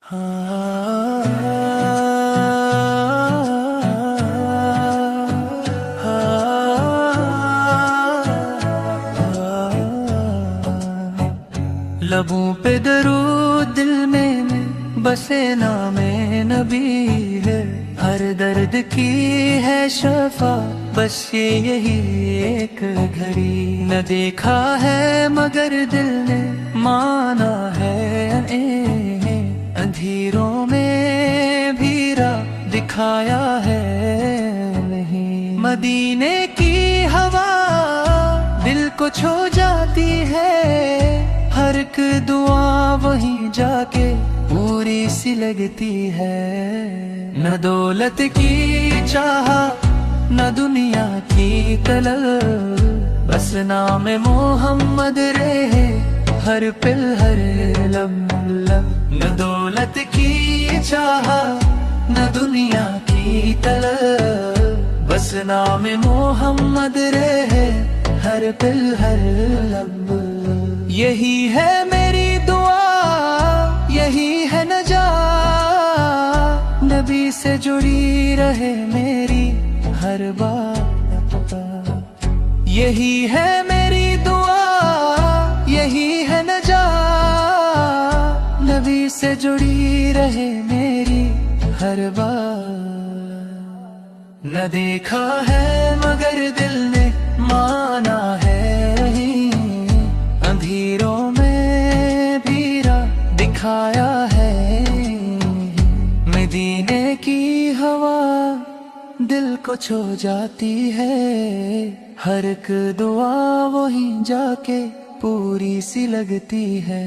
لبوں پہ درود دل میں بسے نام نبی ہے، ہر درد کی ہے شفا بس یہی ایک گھڑی، نہ دیکھا ہے مگر دل نے مانا ہے، اندھیروں میں بھی راہ دکھایا ہے نہیں، مدینے کی ہوا دل کو چھو جاتی ہے، ہر ایک دعا وہیں جا کے پوری سی لگتی ہے، نہ دولت کی چاہت نہ دنیا کی طلب، بس نام محمد رہے ہر پل ہر لمحہ، نہ دولت کی چاہت نہ دنیا کی طلب، بس نام محمد رہے ہر پل ہر لمحہ، یہی ہے میری دعا یہی ہے نجات، نبی سے جڑی رہے میری ہر بات، یہی ہے میری دعا یہی ہے نجات، نبی سے جڑی رہے میری ہر بات، نہ دیکھا ہے مگر دل نے مانا ہے نہیں، اندھیروں میں بھی راہ دکھایا ہے، مدینے کی ہوا دل کو چھو جاتی ہے، ہر ایک دعا وہیں جا کے پوری سی لگتی ہے۔